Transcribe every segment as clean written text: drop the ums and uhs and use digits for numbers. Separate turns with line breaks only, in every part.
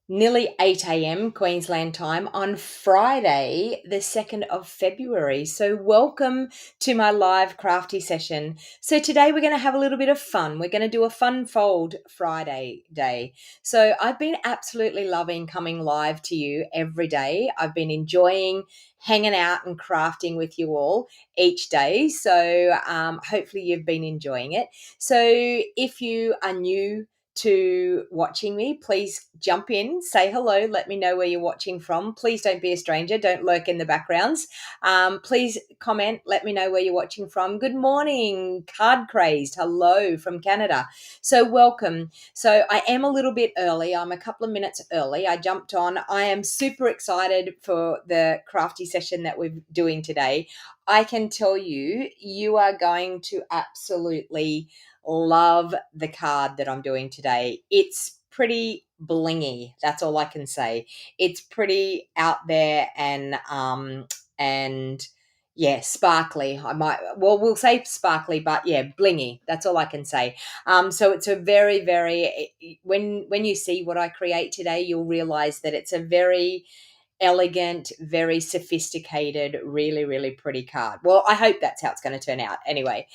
nearly 8 a.m. Queensland time on Friday, the 2nd of February. So, welcome to my live crafty session. So, today we're going to have a little bit of fun. We're going to do a fun fold Friday day. So, I've been absolutely loving coming live to you every day. I've been enjoying hanging out and crafting with you all each day. So, hopefully, you've been enjoying it. So, if you are new to watching me, please jump in, say hello, let me know where you're watching from. Please don't be a stranger, don't lurk in the backgrounds. Please comment, let me know where you're watching from. Good morning, Card Crazed, hello from Canada. So welcome. So I am a little bit early, I'm a couple of minutes early. I jumped on. I am super excited for the crafty session that we're doing today. I can tell you, you are going to absolutely love the card that I'm doing today. It's pretty blingy. That's all I can say. It's pretty out there and yeah, sparkly. We'll say sparkly, but yeah, blingy. That's all I can say. So it's a very when you see what I create today, you'll realize that it's a very elegant, very sophisticated, really pretty card. Well, I hope that's how it's going to turn out anyway.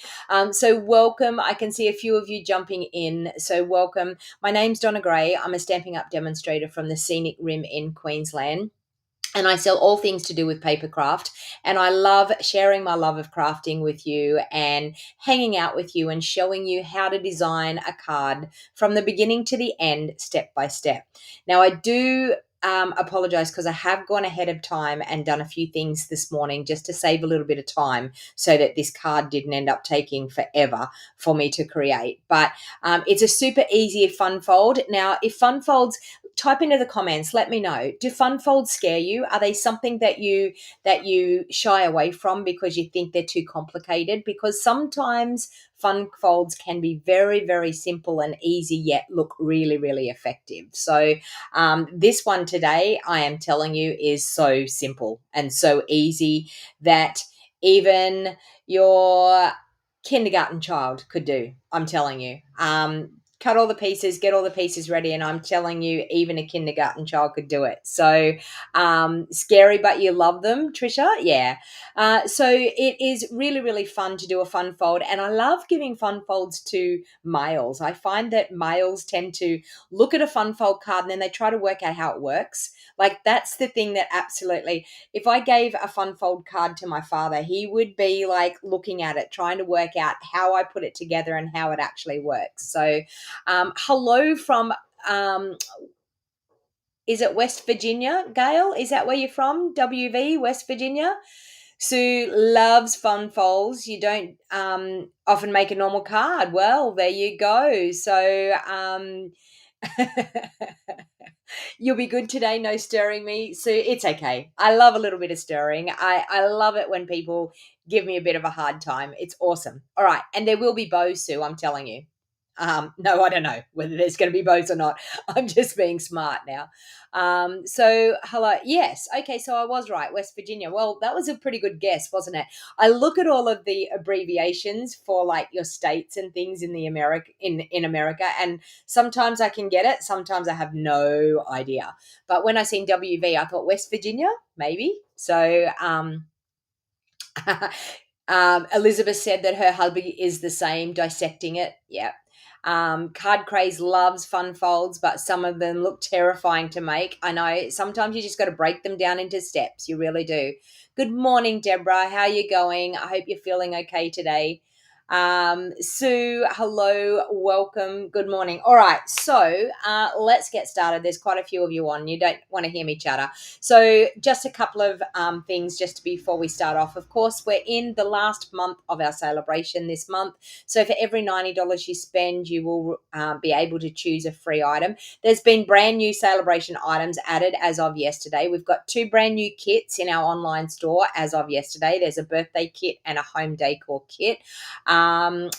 So welcome. I can see a few of you jumping in. So welcome. My name's Donna Gray. I'm a Stampin' Up demonstrator from the Scenic Rim in Queensland. And I sell all things to do with paper craft. And I love sharing my love of crafting with you and hanging out with you and showing you how to design a card from the beginning to the end, step by step. Now, I do apologize because I have gone ahead of time and done a few things this morning just to save a little bit of time so that this card didn't end up taking forever for me to create. But it's a super easy fun fold. Now, if fun folds, type into the comments, let me know, do fun folds scare you? Are they something that you shy away from because you think they're too complicated? Because sometimes fun folds can be very simple and easy, yet look really effective. So this one today, I am telling you, is so simple and so easy that even your kindergarten child could do. I'm telling you. Cut all the pieces, get all the pieces ready, and I'm telling you, even a kindergarten child could do it. So scary, but you love them, Trisha. Yeah. So it is really fun to do a fun fold, and I love giving fun folds to males. I find that males tend to look at a fun fold card and then they try to work out how it works. Like, that's the thing that absolutely, if I gave a fun fold card to my father, he would be like looking at it, trying to work out how I put it together and how it actually works. So hello from, is it West Virginia, Gail? Is that where you're from? WV, West Virginia? Sue loves fun folds. You don't often make a normal card. Well, there you go. So you'll be good today, no stirring me. So it's okay. I love a little bit of stirring. I love it when people give me a bit of a hard time. It's awesome. All right. And there will be bows, Sue, I'm telling you. No, I don't know whether there's going to be bows or not. I'm just being smart now. So hello. Yes. Okay. So I was right. West Virginia. Well, that was a pretty good guess, wasn't it? I look at all of the abbreviations for like your states and things in the in America, and sometimes I can get it. Sometimes I have no idea. But when I seen WV, I thought West Virginia, maybe. So, Elizabeth said that her hubby is the same, dissecting it. Yeah. Card Craze loves fun folds, but some of them look terrifying to make. I know sometimes you just got to break them down into steps. You really do. Good morning, Deborah. How are you going? I hope you're feeling okay today. Sue, hello, welcome, good morning. All right, so let's get started. There's quite a few of you on. You don't want to hear me chatter. So just a couple of things just before we start off. Of course, we're in the last month of our celebration this month. So for every $90 you spend, you will be able to choose a free item. There's been brand new celebration items added as of yesterday. We've got 2 brand new kits in our online store as of yesterday. There's a birthday kit and a home decor kit.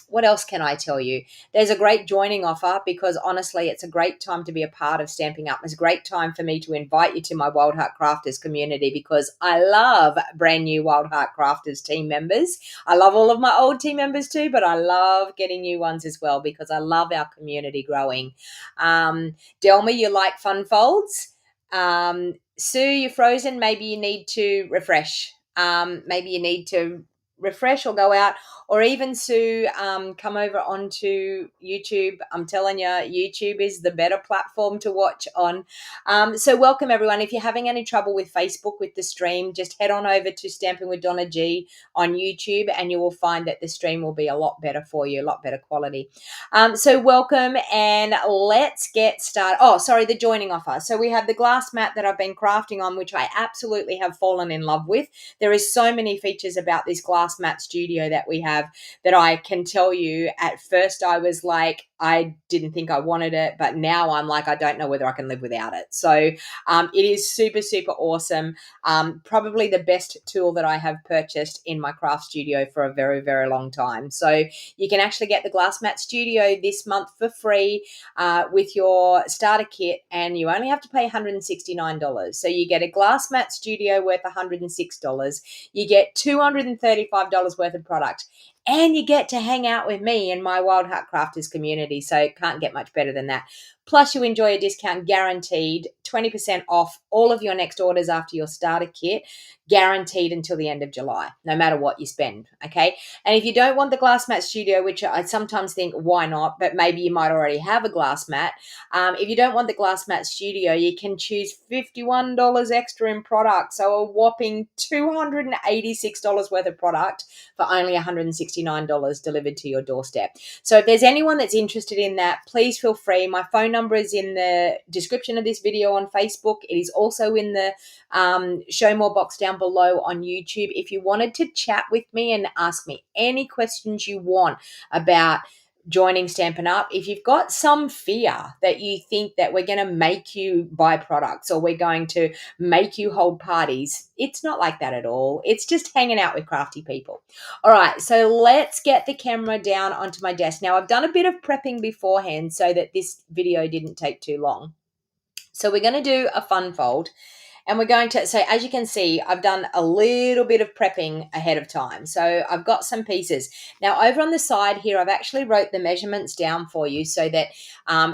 What else can I tell you? There's a great joining offer because honestly, it's a great time to be a part of Stamping Up. It's a great time for me to invite you to my Wild Heart Crafters community because I love brand new Wild Heart Crafters team members. I love all of my old team members too, but I love getting new ones as well because I love our community growing. Delma, you like fun folds? Sue, you're frozen. Maybe you need to refresh. Maybe you need to refresh or go out, or even Sue, come over onto YouTube. I'm telling you, YouTube is the better platform to watch on. So welcome everyone. If you're having any trouble with Facebook with the stream, just head on over to Stamping with Donna G on YouTube and you will find that the stream will be a lot better for you, a lot better quality. So welcome and let's get started. Oh, sorry, the joining offer. So we have the glass mat that I've been crafting on, which I absolutely have fallen in love with. There is so many features about this glass mat studio that we have that I can tell you. At first I was like, I didn't think I wanted it, but now I'm like, I don't know whether I can live without it. So it is super, super awesome. Probably the best tool that I have purchased in my craft studio for a very, very long time. So you can actually get the Glass Mat Studio this month for free with your starter kit, and you only have to pay $169. So you get a Glass Mat Studio worth $106. You get $235 worth of product. And you get to hang out with me in my Wild Heart Crafters community. So it can't get much better than that. Plus, you enjoy a discount guaranteed, 20% off all of your next orders after your starter kit, guaranteed until the end of July, no matter what you spend, okay? And if you don't want the Glass Mat Studio, which I sometimes think, why not? But maybe you might already have a glass mat. If you don't want the Glass Mat Studio, you can choose $51 extra in product. So a whopping $286 worth of product for only $169 delivered to your doorstep. So if there's anyone that's interested in that, please feel free. My phone number is in the description of this video on Facebook. It is also in the show more box down below on YouTube. If you wanted to chat with me and ask me any questions you want about joining Stampin' Up, if you've got some fear that you think that we're going to make you buy products or we're going to make you hold parties, it's not like that at all. It's just hanging out with crafty people. All right, so let's get the camera down onto my desk. Now, I've done a bit of prepping beforehand so that this video didn't take too long. So we're going to do a fun fold. And we're going to, so as you can see, I've done a little bit of prepping ahead of time. So I've got some pieces. Now over on the side here, I've actually wrote the measurements down for you so that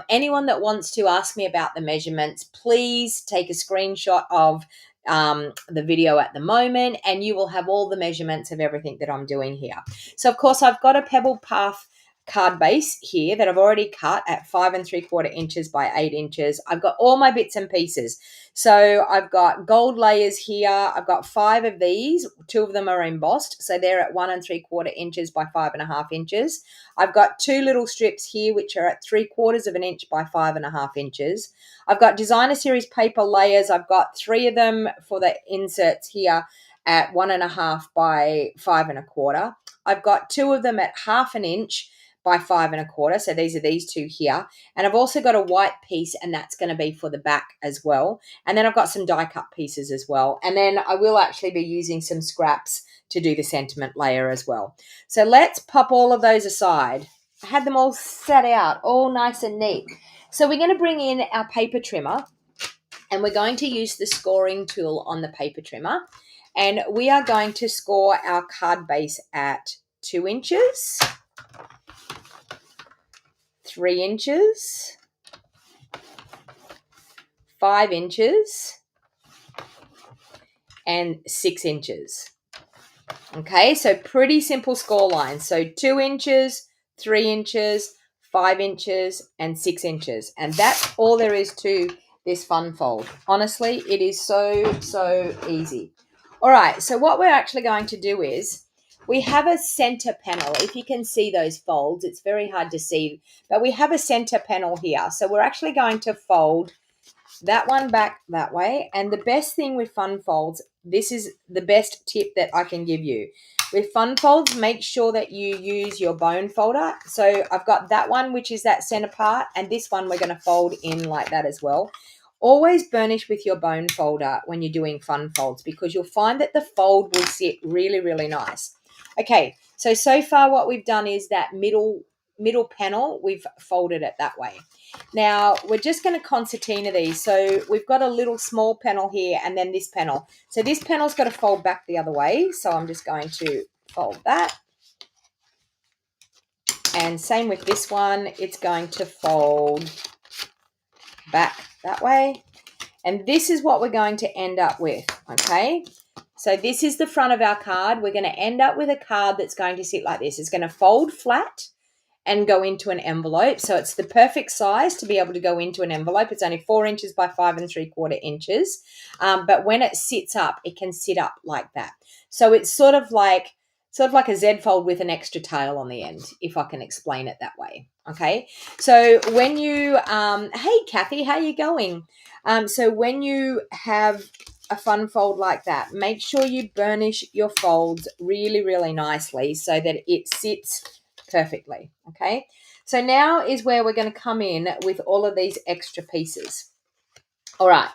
anyone that wants to ask me about the measurements, please take a screenshot of the video at the moment and you will have all the measurements of everything that I'm doing here. So of course I've got a pebble path card base here that I've already cut at 5 3/4 inches by 8 inches. I've got all my bits and pieces. So I've got gold layers here. I've got 5 of these. 2 of them are embossed. So they're at 1 3/4 inches by 5 1/2 inches. I've got 2 little strips here, which are at 3/4 of an inch by 5 1/2 inches. I've got designer series paper layers. I've got 3 of them for the inserts here at 1 1/2 by 5 1/4. I've got 2 of them at 1/2 an inch by 5 1/4. So these are these 2 here. And I've also got a white piece and that's going to be for the back as well. And then I've got some die cut pieces as well. And then I will actually be using some scraps to do the sentiment layer as well. So let's pop all of those aside. I had them all set out, all nice and neat. So we're going to bring in our paper trimmer and we're going to use the scoring tool on the paper trimmer. And we are going to score our card base at 2 inches. 3 inches, 5 inches, and 6 inches. Okay, so pretty simple score lines. So 2 inches, 3 inches, 5 inches, and 6 inches. And that's all there is to this fun fold. Honestly, it is so easy. All right, so what we're actually going to do is we have a center panel. If you can see those folds, it's very hard to see, but we have a center panel here. So we're actually going to fold that one back that way. And the best thing with fun folds, this is the best tip that I can give you. With fun folds, make sure that you use your bone folder. So I've got that one, which is that center part, and this one we're going to fold in like that as well. Always burnish with your bone folder when you're doing fun folds because you'll find that the fold will sit really, really nice. Okay, So far what we've done is that middle panel, we've folded it that way. Now we're just going to concertina these. So we've got a little small panel here and then this panel. So this panel's got to fold back the other way. So I'm just going to fold that. And same with this one, it's going to fold back that way. And this is what we're going to end up with, okay? So this is the front of our card. We're going to end up with a card that's going to sit like this. It's going to fold flat and go into an envelope. So it's the perfect size to be able to go into an envelope. It's only 4 inches by 5 3/4 inches. But when it sits up, it can sit up like that. So it's sort of like a Z fold with an extra tail on the end, if I can explain it that way. Okay. So when you, hey Kathy, how you going? So when you have a fun fold like that, make sure you burnish your folds really, really nicely so that it sits perfectly. Okay. So now is where we're going to come in with all of these extra pieces. All right.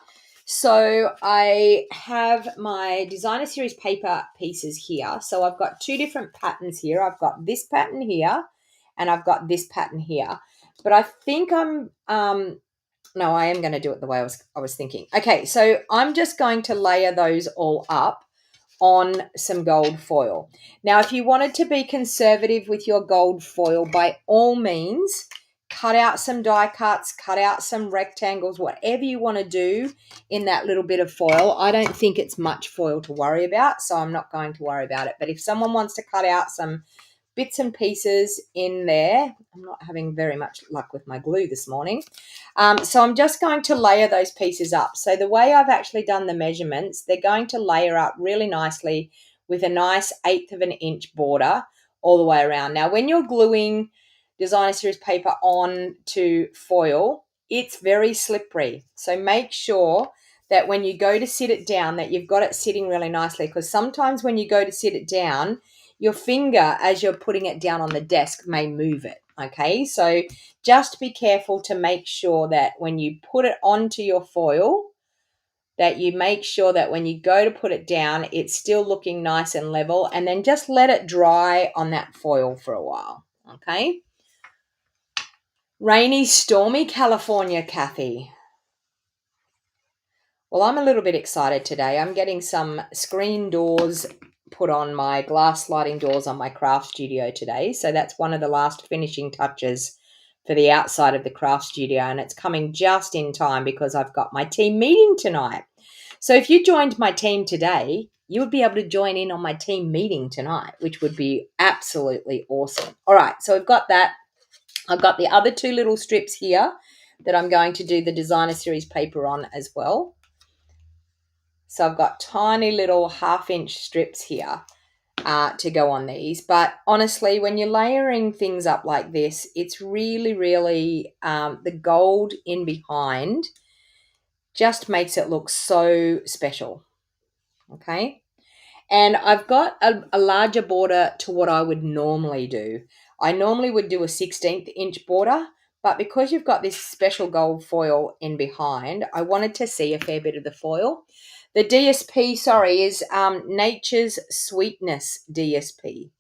So I have my designer series paper pieces here. So I've got 2 different patterns here. I've got this pattern here and I've got this pattern here. But I think no, I am going to do it the way I was thinking. Okay, so I'm just going to layer those all up on some gold foil. Now, if you wanted to be conservative with your gold foil, by all means, cut out some die cuts, cut out some rectangles, whatever you want to do in that little bit of foil. I don't think it's much foil to worry about, so I'm not going to worry about it. But if someone wants to cut out some bits and pieces in there, I'm not having very much luck with my glue this morning. So I'm just going to layer those pieces up. So the way I've actually done the measurements, they're going to layer up really nicely with a nice 1/8 of an inch border all the way around. Now, when you're gluing designer series paper on to foil, it's very slippery. So make sure that when you go to sit it down, that you've got it sitting really nicely, because sometimes when you go to sit it down, your finger, as you're putting it down on the desk, may move it, okay? So just be careful to make sure that when you put it onto your foil, that you make sure that when you go to put it down, it's still looking nice and level, and then just let it dry on that foil for a while, okay? Rainy, stormy California, Kathy. Well, I'm a little bit excited today. I'm getting some screen doors put on, my glass sliding doors on my craft studio today. So that's one of the last finishing touches for the outside of the craft studio, and it's coming just in time because I've got my team meeting tonight. So if you joined my team today, you would be able to join in on my team meeting tonight, which would be absolutely awesome. All right, so I've got that. I've got the other 2 little strips here that I'm going to do the designer series paper on as well. So I've got tiny little 1/2 inch strips here to go on these. But honestly, when you're layering things up like this, it's really, really, the gold in behind just makes it look so special. Okay. And I've got a larger border to what I would normally do. I normally would do a 1/16 inch border, but because you've got this special gold foil in behind, I wanted to see a fair bit of the foil. The DSP, is Nature's Sweetness DSP.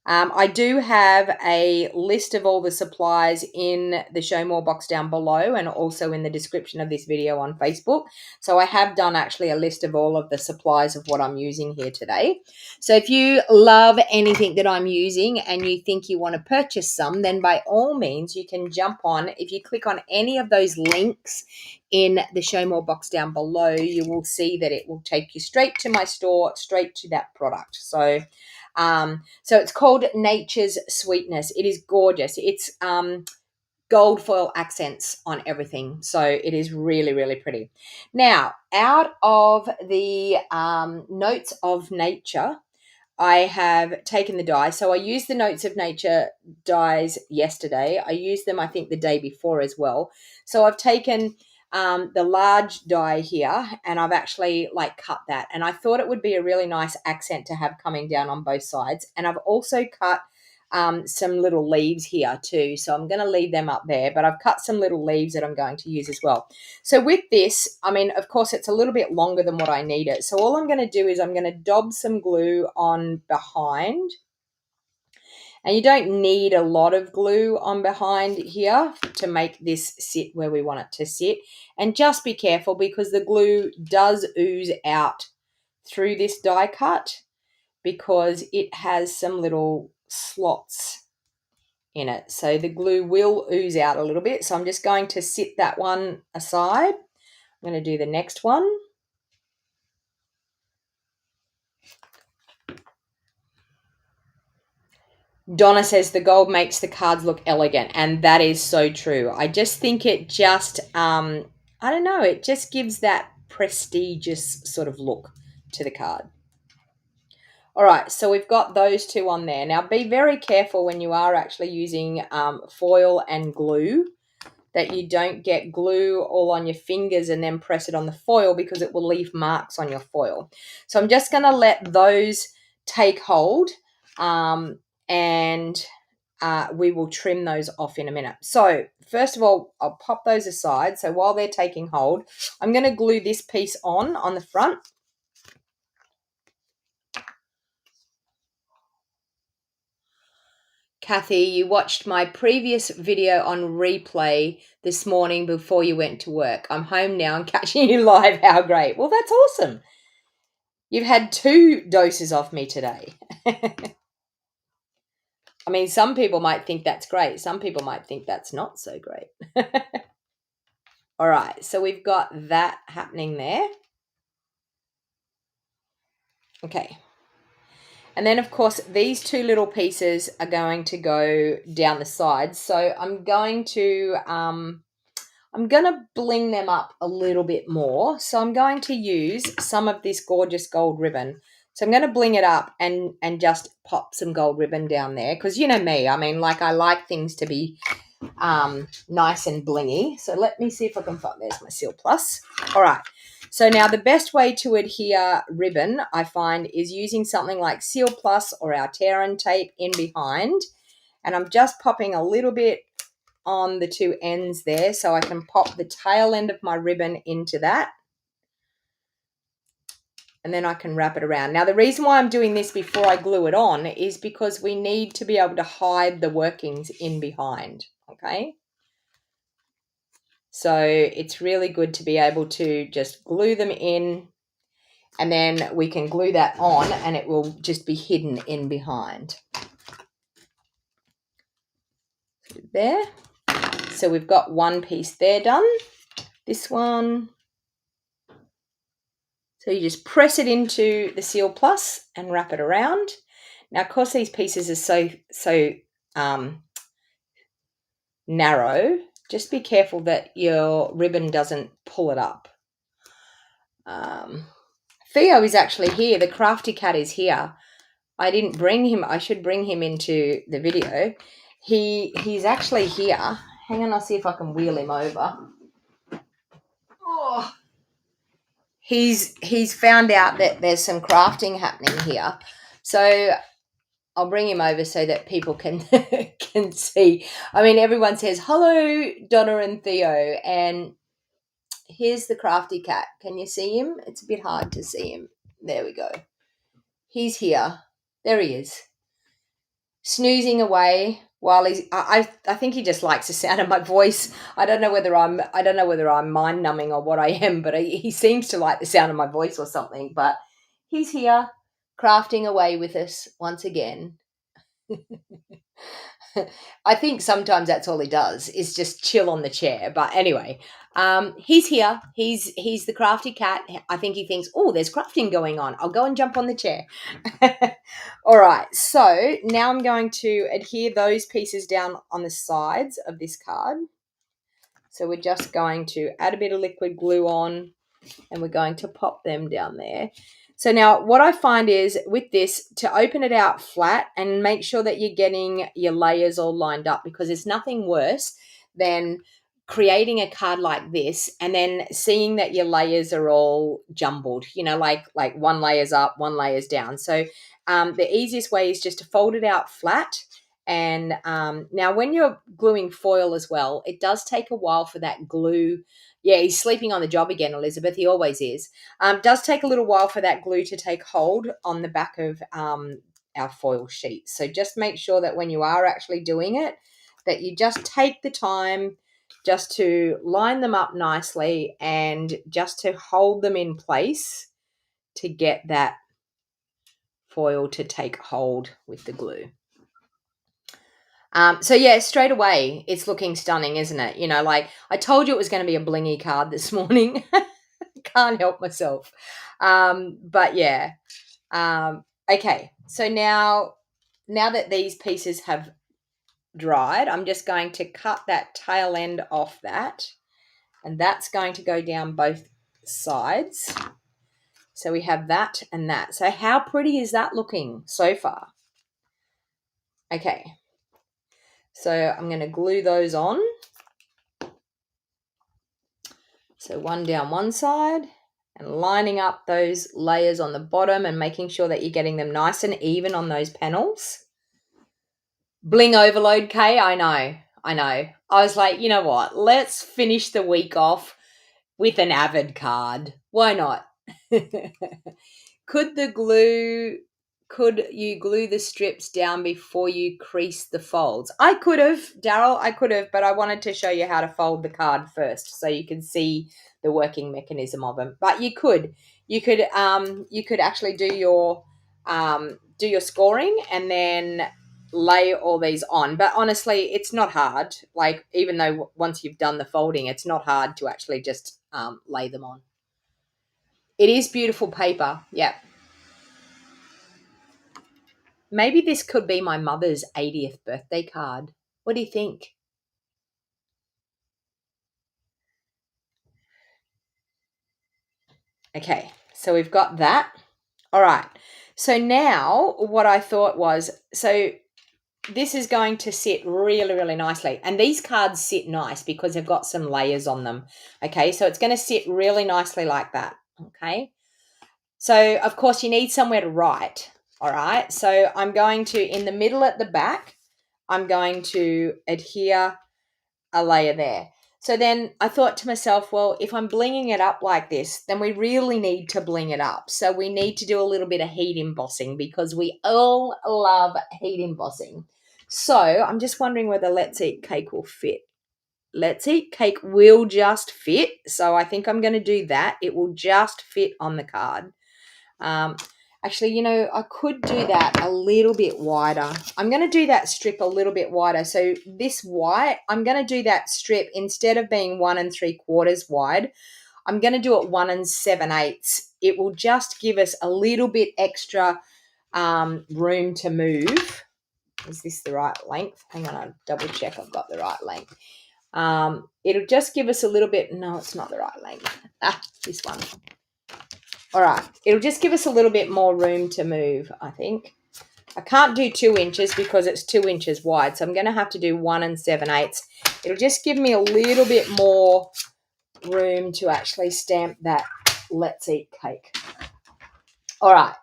I do have a list of all the supplies in the show more box down below, and also in the description of this video on Facebook. So I have done actually a list of all of the supplies of what I'm using here today. So if you love anything that I'm using and you think you want to purchase some, then by all means you can jump on. If you click on any of those links in the show more box down below, you will see that it will take you straight to my store, straight to that product. So it's called Nature's Sweetness. It is gorgeous. It's gold foil accents on everything. So it is really, really pretty. Now, out of the Notes of Nature, I have taken the die. So I used the Notes of Nature dies yesterday. I used them, I think, the day before as well. So I've taken the large die here, and I've actually cut that, and I thought it would be a really nice accent to have coming down on both sides. And I've also cut some little leaves here too. So I'm going to leave them up there, but I've cut some little leaves that I'm going to use as well. So with this, I mean, of course, it's a little bit longer than what I need it. So all I'm going to do is I'm going to dab some glue on behind. And you don't need a lot of glue on behind here to make this sit where we want it to sit. And just be careful because the glue does ooze out through this die cut because it has some little slots in it. So the glue will ooze out a little bit. So I'm just going to sit that one aside. I'm going to do the next one. Donna says the gold makes the cards look elegant, and that is so true. I just think it just, I don't know, it just gives that prestigious sort of look to the card. All right, so we've got those two on there. Now, be very careful when you are actually using foil and glue that you don't get glue all on your fingers and then press it on the foil because it will leave marks on your foil. So I'm just going to let those take hold and we will trim those off in a minute. So first of all, I'll pop those aside. So while they're taking hold, I'm going to glue this piece on the front. Kathy, you watched my previous video on replay this morning before you went to work. I'm home now and catching you live. How great. Well, that's awesome. You've had 2 doses of me today. I mean, some people might think that's great. Some people might think that's not so great. All right, so we've got that happening there. Okay. And then, of course, these 2 little pieces are going to go down the sides. So I'm going to bling them up a little bit more. So I'm going to use some of this gorgeous gold ribbon. So I'm going to bling it up and just pop some gold ribbon down there. Because you know me, I mean, like I like things to be nice and blingy. So let me see if I can find, there's my Seal Plus. All right. So now the best way to adhere ribbon, I find, is using something like Seal Plus or our tear and tape in behind. And I'm just popping a little bit on the 2 ends there so I can pop the tail end of my ribbon into that. And then I can wrap it around. Now, the reason why I'm doing this before I glue it on is because we need to be able to hide the workings in behind, okay? So it's really good to be able to just glue them in and then we can glue that on and it will just be hidden in behind. There. So we've got one piece there done. This one. So you just press it into the Seal Plus and wrap it around. Now, of course, these pieces are so narrow. Just be careful that your ribbon doesn't pull it up. Theo is actually here. The crafty cat is here. I didn't bring him. I should bring him into the video. He's actually here. Hang on, I'll see if I can wheel him over. Oh, he's found out that there's some crafting happening here. So I'll bring him over so that people can can see. I mean, everyone says, hello, Donna and Theo. And here's the crafty cat. Can you see him? It's a bit hard to see him. There we go. He's here. There he is. Snoozing away while he's I think he just likes the sound of my voice. I don't know whether I'm mind numbing or what I am, but he seems to like the sound of my voice or something. But he's here crafting away with us once again. I think sometimes that's all he does is just chill on the chair. But anyway, he's here. He's the crafty cat. I think he thinks, oh, there's crafting going on. I'll go and jump on the chair. All right. So now I'm going to adhere those pieces down on the sides of this card. So we're just going to add a bit of liquid glue on and we're going to pop them down there. So now what I find is with this, to open it out flat and make sure that you're getting your layers all lined up, because there's nothing worse than creating a card like this and then seeing that your layers are all jumbled, you know, like one layer's up, one layer's down. So the easiest way is just to fold it out flat And now when you're gluing foil as well, it does take a while for that glue. Yeah, he's sleeping on the job again, Elizabeth. He always is. Does take a little while for that glue to take hold on the back of our foil sheet. So just make sure that when you are actually doing it, that you just take the time just to line them up nicely and just to hold them in place to get that foil to take hold with the glue. So yeah, straight away, it's looking stunning, isn't it? You know, like I told you it was going to be a blingy card this morning. Can't help myself. But yeah. Okay, so now that these pieces have dried, I'm just going to cut that tail end off that, and that's going to go down both sides. So we have that and that. So how pretty is that looking so far? Okay. So I'm going to glue those on. So one down one side and lining up those layers on the bottom and making sure that you're getting them nice and even on those panels. Bling overload, Kay. I know. I was like, you know what? Let's finish the week off with an Avid card. Why not? Could you glue the strips down before you crease the folds? I could have, Daryl, but I wanted to show you how to fold the card first so you can see the working mechanism of them. But you could actually do your scoring and then lay all these on. But honestly, it's not hard. Like, even though once you've done the folding, it's not hard to actually just lay them on. It is beautiful paper. Yeah. Maybe this could be my mother's 80th birthday card. What do you think? Okay, so we've got that. All right. So now what I thought was, so this is going to sit really, really nicely. And these cards sit nice because they've got some layers on them. Okay, so it's going to sit really nicely like that. Okay. So, of course, you need somewhere to write. All right. So I'm going to, in the middle at the back, I'm going to adhere a layer there. So then I thought to myself, well, if I'm blinging it up like this, then we really need to bling it up. So we need to do a little bit of heat embossing because we all love heat embossing. So I'm just wondering whether Let's Eat Cake will fit. Let's Eat Cake will just fit. So I think I'm going to do that. It will just fit on the card. Actually, you know, I could do that a little bit wider. I'm going to do that strip a little bit wider. So this white, I'm going to do that strip instead of being 1 3/4 wide. I'm going to do it 1 7/8. It will just give us a little bit extra room to move. Is this the right length? Hang on, I'll double check I've got the right length. It'll just give us a little bit. No, it's not the right length. This one. All right, it'll just give us a little bit more room to move, I think. I can't do 2 inches because it's 2 inches wide, so I'm going to have to do 1 7/8. It'll just give me a little bit more room to actually stamp that Let's Eat Cake. All right,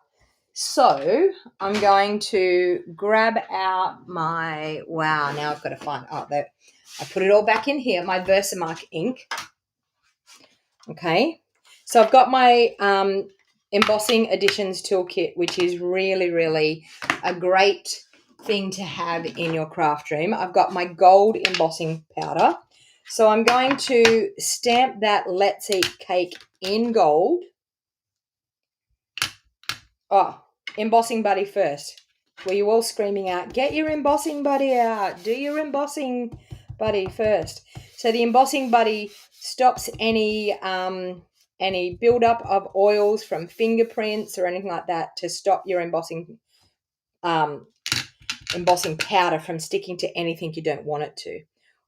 so I'm going to grab out my, wow, now I've got to find, I put it all back in here, my Versamark ink. Okay, so I've got my embossing additions toolkit, which is really, really a great thing to have in your craft room. I've got my gold embossing powder. So I'm going to stamp that Let's Eat Cake in gold. Oh, embossing buddy first. Were you all screaming out, get your embossing buddy out, do your embossing buddy first. So the embossing buddy stops any buildup of oils from fingerprints or anything like that to stop your embossing powder from sticking to anything you don't want it to.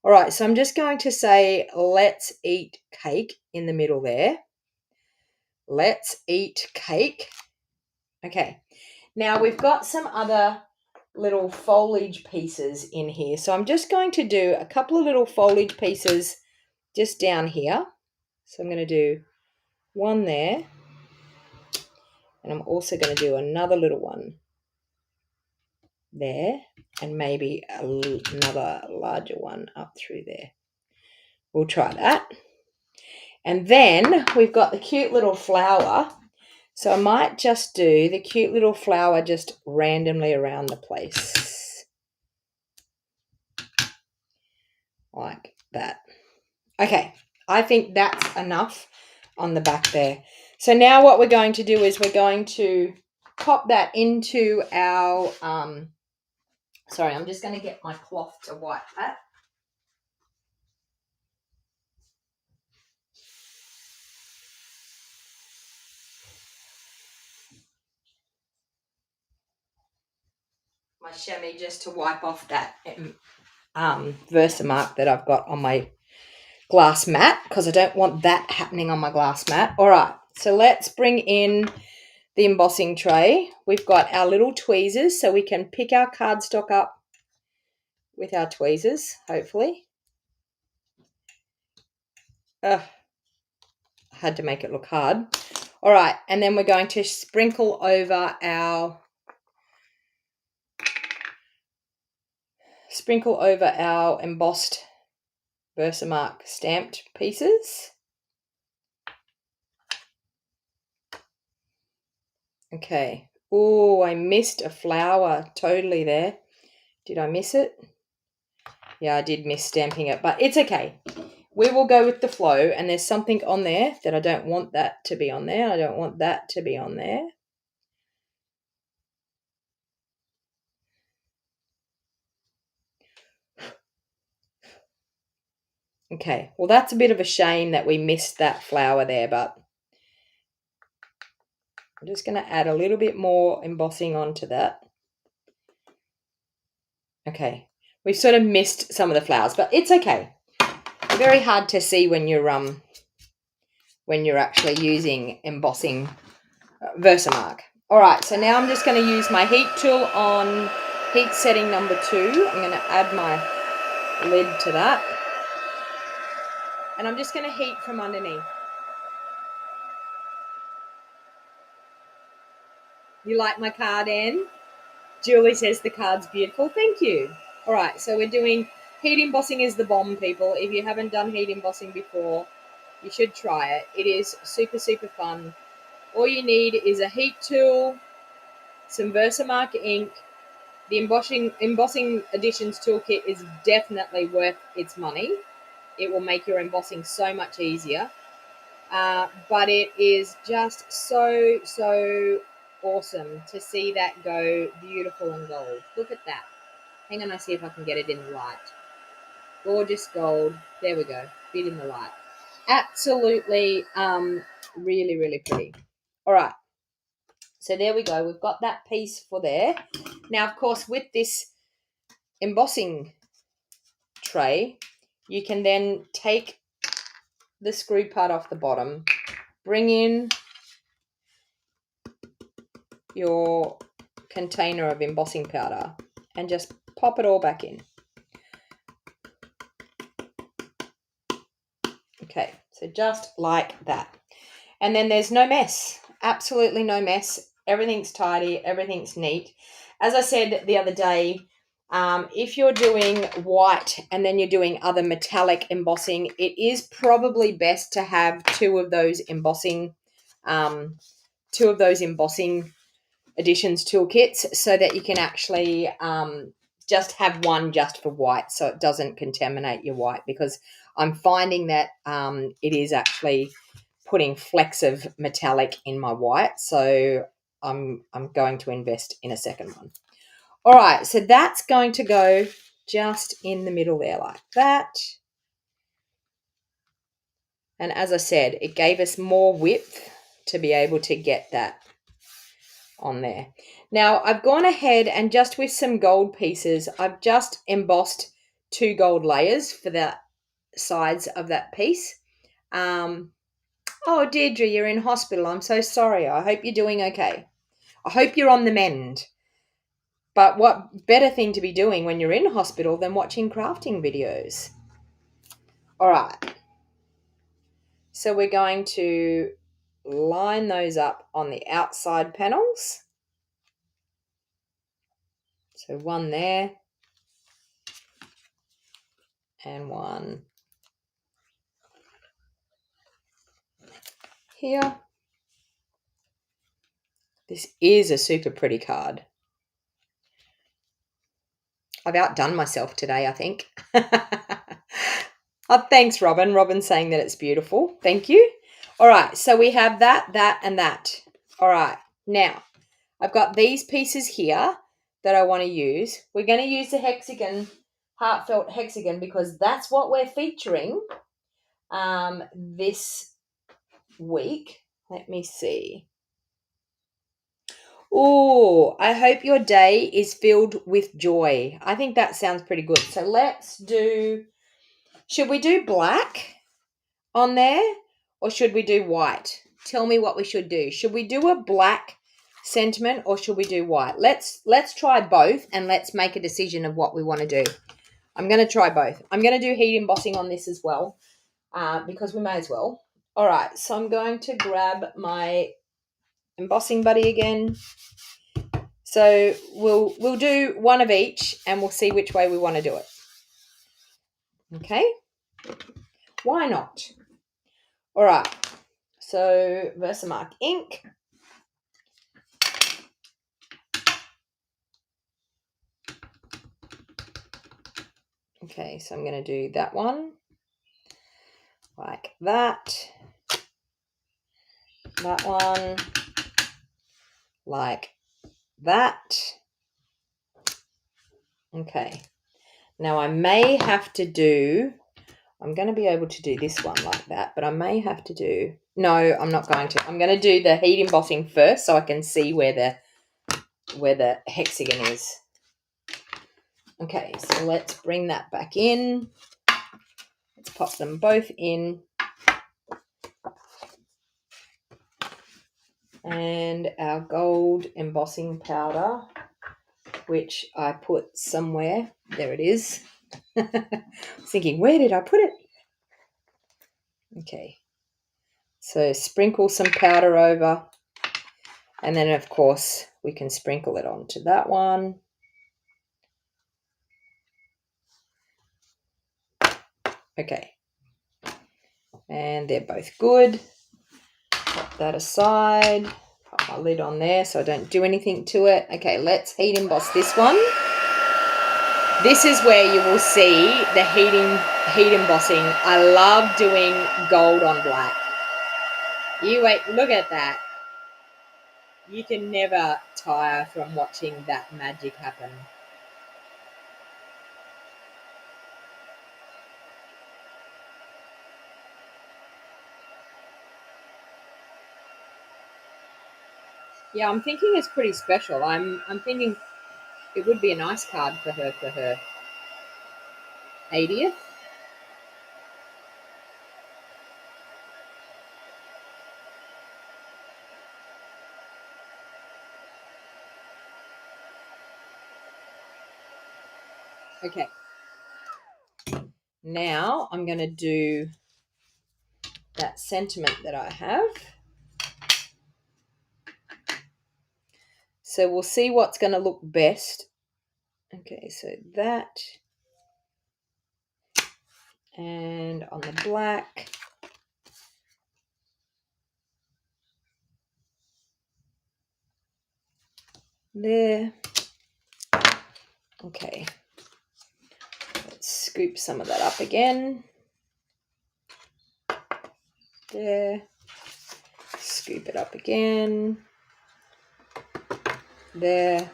All right, so I'm just going to say Let's Eat Cake in the middle there. Let's Eat Cake. Okay, now we've got some other little foliage pieces in here. So I'm just going to do a couple of little foliage pieces just down here. So I'm going to do one there. And I'm also going to do another little one there, and maybe another larger one up through there. We'll try that. And then we've got the cute little flower. So I might just do the cute little flower just randomly around the place. Like that. Okay, I think that's enough on the back there. So now what we're going to do is we're going to pop that into our, sorry, I'm just going to get my cloth to wipe that. My chamois just to wipe off that Versamark that I've got on my glass mat, because I don't want that happening on my glass mat. All right, so let's bring in the embossing tray. We've got our little tweezers, so we can pick our cardstock up with our tweezers, hopefully. I had to make it look hard. All right, and then we're going to sprinkle over our embossed Versamark stamped pieces. Okay. Oh, I missed a flower totally there. Did I miss it? Yeah, I did miss stamping it, but it's okay. We will go with the flow, and there's something on there that I don't want that to be on there. I don't want that to be on there. Okay, well, that's a bit of a shame that we missed that flower there, but I'm just going to add a little bit more embossing onto that. Okay, we've sort of missed some of the flowers, but it's okay. Very hard to see when you're actually using embossing Versamark. All right, so now I'm just going to use my heat tool on heat setting number 2. I'm going to add my lid to that. And I'm just going to heat from underneath. You like my card, Anne? Julie says the card's beautiful. Thank you. All right, so we're doing heat embossing is the bomb, people. If you haven't done heat embossing before, you should try it. It is super, super fun. All you need is a heat tool, some Versamark ink. The embossing additions toolkit is definitely worth its money. It will make your embossing so much easier. But it is just so, so awesome to see that go beautiful and gold. Look at that. Hang on, I see if I can get it in the light. Gorgeous gold. There we go. Bit in the light. Absolutely really, really pretty. All right. So there we go. We've got that piece for there. Now, of course, with this embossing tray, you can then take the screw part off the bottom, bring in your container of embossing powder, and just pop it all back in. Okay, so just like that. And then there's no mess. Absolutely no mess. Everything's tidy. Everything's neat. As I said the other day, if you're doing white and then you're doing other metallic embossing, it is probably best to have two of those embossing additions toolkits, so that you can actually just have one just for white, so it doesn't contaminate your white, because I'm finding that it is actually putting flecks of metallic in my white, so I'm going to invest in a second one. All right, so that's going to go just in the middle there like that. And as I said, it gave us more width to be able to get that on there. Now, I've gone ahead and just with some gold pieces, I've just embossed 2 gold layers for the sides of that piece. Oh, Deirdre, you're in hospital. I'm so sorry. I hope you're doing okay. I hope you're on the mend. But what better thing to be doing when you're in hospital than watching crafting videos? All right. So we're going to line those up on the outside panels. So one there and one here. This is a super pretty card. I've outdone myself today, I think. Oh, thanks, Robin. Robin's saying that it's beautiful. Thank you. All right, so we have that, that, and that. All right, now I've got these pieces here that I want to use. We're going to use the hexagon, Heartfelt Hexagon, because that's what we're featuring this week. Let me see. Oh, I hope your day is filled with joy. I think that sounds pretty good. So let's do, should we do black on there or should we do white? Tell me what we should do. Should we do a black sentiment or should we do white? Let's try both and let's make a decision of what we want to do. I'm going to try both. I'm going to do heat embossing on this as well because we may as well. All right, so I'm going to grab my embossing buddy again. So we'll do one of each and we'll see which way we want to do it. Okay? Why not? All right. So Versamark ink. Okay, so I'm going to do that one like that. That one like that. Okay. Now I may have to do, I'm going to be able to do this one like that, but I may have to do, no, I'm not going to. I'm going to do the heat embossing first so I can see where the hexagon is. Okay, so let's bring that back in. Let's pop them both in. And our gold embossing powder, which I put somewhere. There it is. I was thinking, where did I put it? Okay. So sprinkle some powder over. And then, of course, we can sprinkle it onto that one. Okay. And they're both good. Pop that aside. Put my lid on there so I don't do anything to it. Okay, let's heat emboss this one. This is where you will see the heat embossing. I love doing gold on black. You wait, look at that. You can never tire from watching that magic happen. Yeah, I'm thinking it's pretty special. I'm thinking it would be a nice card for her 80th. Okay. Now I'm going to do that sentiment that I have. So we'll see what's going to look best. Okay, so that. And on the black. There. Okay. Let's scoop some of that up again. There. Scoop it up again. There.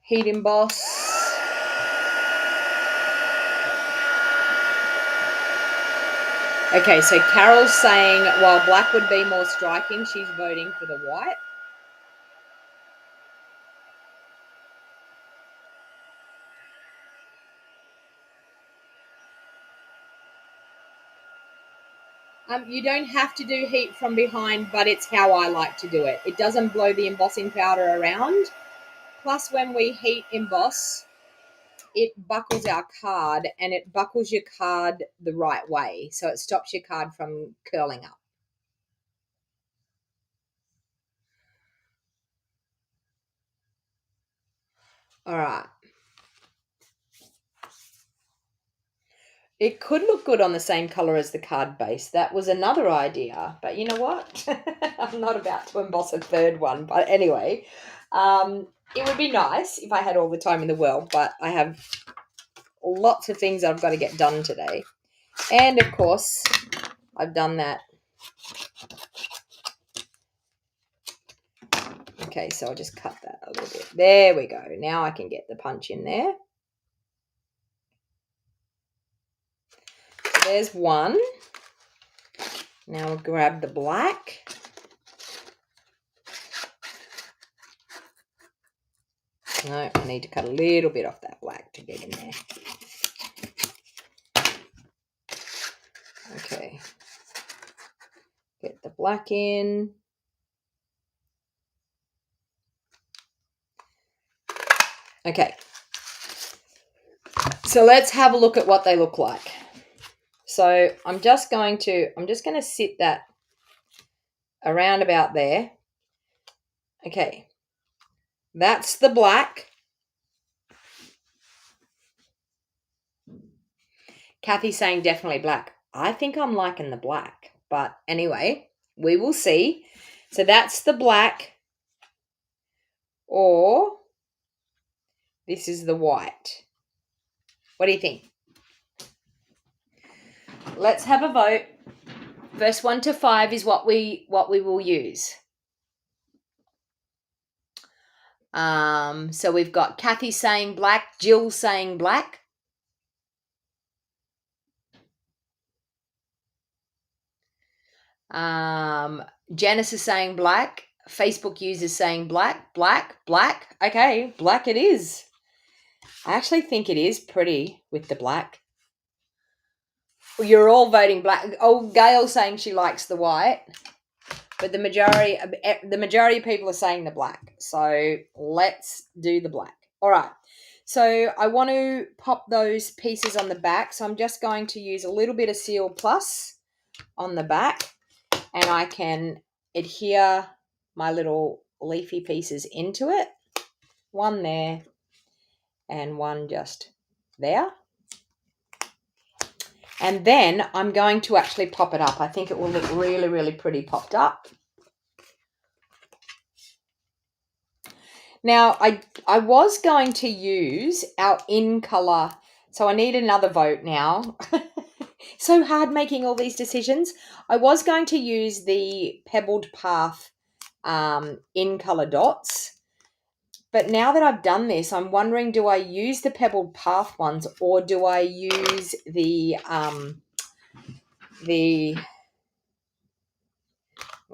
Heat emboss. Okay, so Carol's saying while black would be more striking, she's voting for the white. You don't have to do heat from behind, but it's how I like to do it. It doesn't blow the embossing powder around. Plus, when we heat emboss, it buckles our card and it buckles your card the right way. So it stops your card from curling up. All right. It could look good on the same color as the card base. That was another idea. But you know what? I'm not about to emboss a third one. But anyway, it would be nice if I had all the time in the world. But I have lots of things I've got to get done today. And, of course, I've done that. Okay, so I'll just cut that a little bit. There we go. Now I can get the punch in there. There's one. Now I'll grab the black. No, I need to cut a little bit off that black to get in there. Okay. Get the black in. Okay. So let's have a look at what they look like. So I'm just going to sit that around about there. Okay. That's the black. Kathy's saying definitely black. I think I'm liking the black. But anyway, we will see. So that's the black. Or this is the white. What do you think? Let's have a vote. First 1 to 5 is what we will use. So we've got Kathy saying black, Jill saying black. Janice is saying black. Facebook users saying black, black, black. Okay, black it is. I actually think it is pretty with the black. You're all voting black. Oh, Gail saying she likes the white. But the majority of people are saying the black. So let's do the black. All right. So I want to pop those pieces on the back. So I'm just going to use a little bit of Seal Plus on the back. And I can adhere my little leafy pieces into it. One there and one just there. And then I'm going to actually pop it up. I think it will look really, really pretty popped up. Now, I was going to use our in color. So I need another vote now. So hard making all these decisions. I was going to use the Pebbled Path in color dots. But now that I've done this, I'm wondering, do I use the Pebbled Path ones or do I use I'm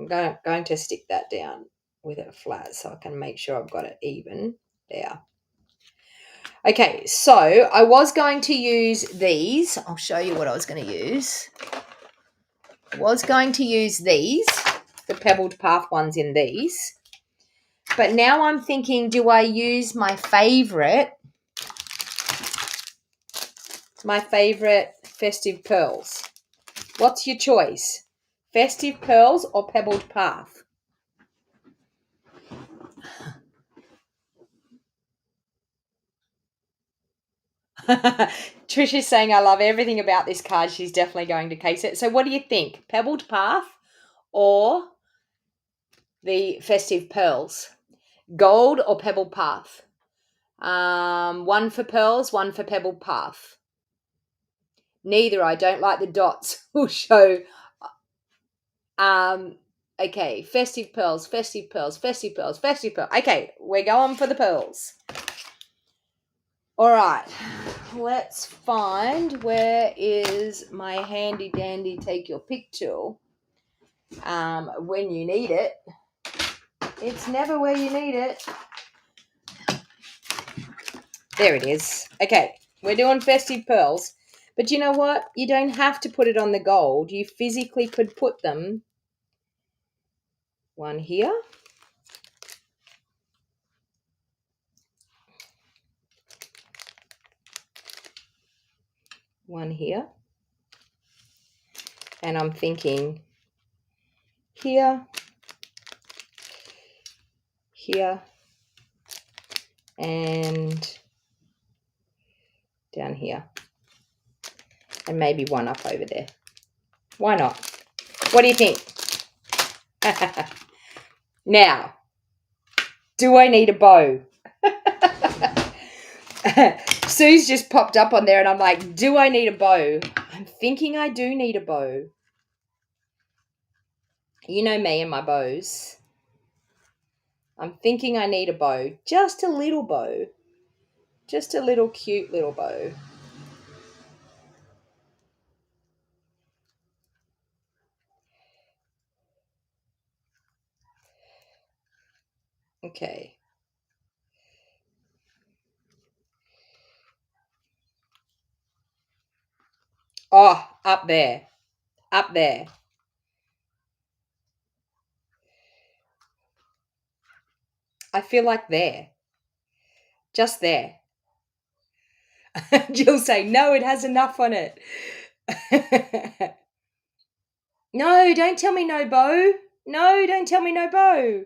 going to stick that down with it flat so I can make sure I've got it even there. Okay, so I was going to use these. I'll show you what I was going to use. I was going to use these, the Pebbled Path ones in these. But now I'm thinking, do I use my favorite Festive Pearls? What's your choice? Festive Pearls or Pebbled Path? Trisha's saying, I love everything about this card. She's definitely going to case it. So what do you think? Pebbled Path or the Festive Pearls? Gold or Pebbled Path? One for pearls, one for Pebbled Path. Neither. I don't like the dots. We'll show. Okay, Festive Pearls, Festive Pearls, Festive Pearls, Festive Pearls. Okay, we're going for the pearls. All right, let's find, where is my handy dandy take your pick tool when you need it. It's never where you need it. There it is. Okay, we're doing Festive Pearls. But you know what? You don't have to put it on the gold. You physically could put them one here. One here. And I'm thinking here, here, and down here, and maybe one up over there. Why not? What do you think? Now, do I need a bow? Sue's just popped up on there and I'm like, do I need a bow? I'm thinking I do need a bow. You know me and my bows. I'm thinking I need a bow. Just a little bow. Just a little cute little bow. Okay. Oh, up there. Up there. I feel like there. Just there. Jill's saying, no, it has enough on it. No, don't tell me no bow. No, don't tell me no bow.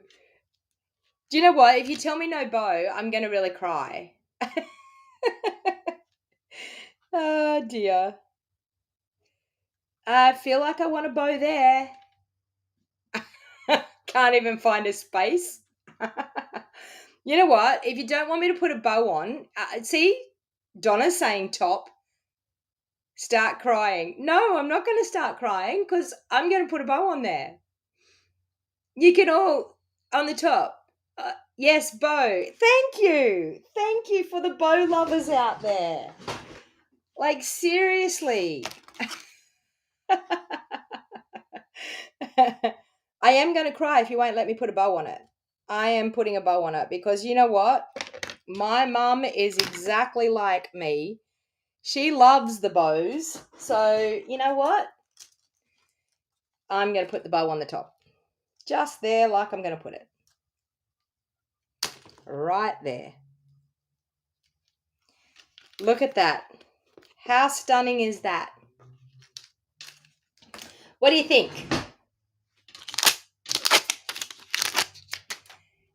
Do you know what? If you tell me no bow, I'm going to really cry. Oh, dear. I feel like I want a bow there. Can't even find a space. You know what? If you don't want me to put a bow on, see, Donna's saying top. Start crying. No, I'm not going to start crying because I'm going to put a bow on there. You can all on the top. Yes, bow. Thank you. Thank you for the bow lovers out there. Like, seriously. I am going to cry if you won't let me put a bow on it. I am putting a bow on it because you know what? My mum is exactly like me. She loves the bows. So, you know what? I'm going to put the bow on the top. Just there like I'm going to put it. Right there. Look at that. How stunning is that? What do you think?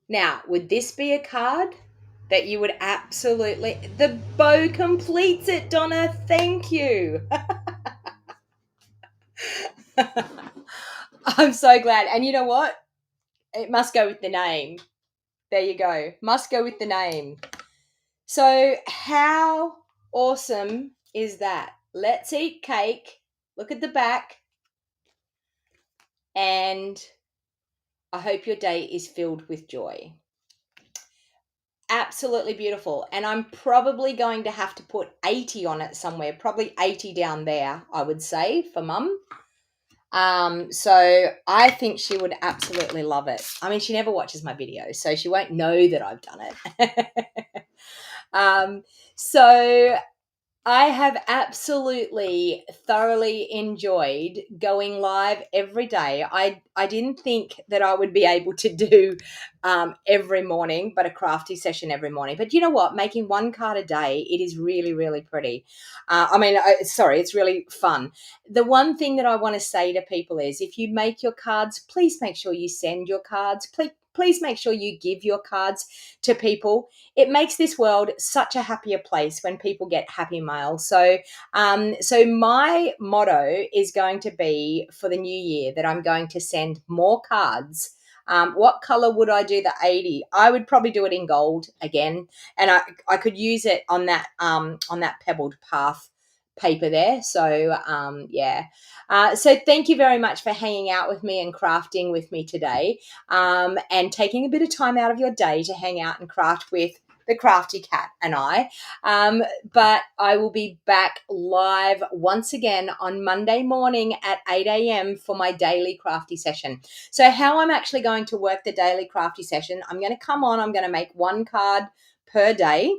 Now, would this be a card that you would absolutely... The bow completes it, Donna. Thank you. I'm so glad. And you know what? It must go with the name. There you go. Must go with the name. So how awesome is that? Let's eat cake. Look at the back. And I hope your day is filled with joy. Absolutely beautiful. And I'm probably going to have to put 80 on it somewhere. Probably 80 down there, I would say, for Mum. So I think she would absolutely love it. I mean, she never watches my videos, so she won't know that I've done it. So I have absolutely thoroughly enjoyed going live every day. I didn't think that I would be able to do every morning, but a crafty session every morning. But you know what? Making one card a day, it is really, really pretty. It's really fun. The one thing that I want to say to people is if you make your cards, please make sure you send your cards. Please make sure you give your cards to people. It makes this world such a happier place when people get happy mail. So my motto is going to be for the new year that I'm going to send more cards. What color would I do the 80? I would probably do it in gold again, and I could use it on that pebbled path paper there. So so thank you very much for hanging out with me and crafting with me today, and taking a bit of time out of your day to hang out and craft with the crafty cat and I. But I will be back live once again on Monday morning at 8 a.m. for my daily crafty session. So how I'm actually going to work the daily crafty session, I'm going to come on, I'm going to make one card per day,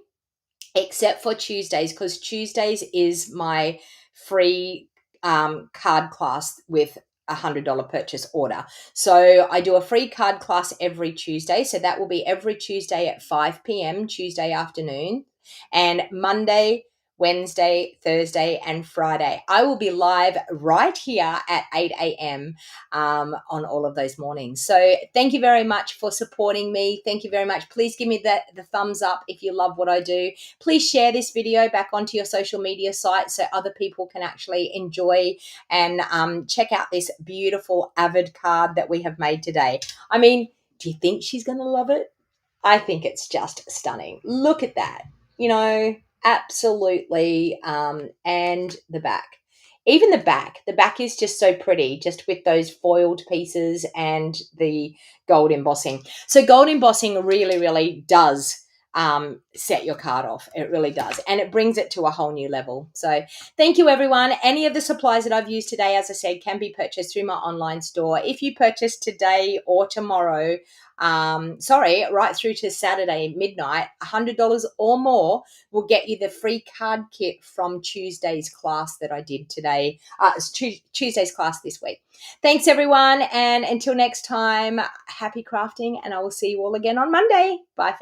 except for Tuesdays, because Tuesdays is my free card class with $100 purchase order. So I do a free card class every Tuesday. So that will be every Tuesday at 5 p.m. Tuesday afternoon. And Monday Wednesday, Thursday, and Friday. I will be live right here at 8 a.m. On all of those mornings. So thank you very much for supporting me. Thank you very much. Please give me the thumbs up if you love what I do. Please share this video back onto your social media site so other people can actually enjoy and check out this beautiful Avid card that we have made today. I mean, do you think she's going to love it? I think it's just stunning. Look at that. Absolutely. And the back. Even the back is just so pretty, just with those foiled pieces and the gold embossing. So gold embossing really, really does set your card off. It really does. And it brings it to a whole new level. So thank you, everyone. Any of the supplies that I've used today, as I said, can be purchased through my online store. If you purchase today or tomorrow, right through to Saturday midnight, $100 or more will get you the free card kit from Tuesday's class that I did today. It's Tuesday's class this week. Thanks, everyone. And until next time, happy crafting, and I will see you all again on Monday. Bye.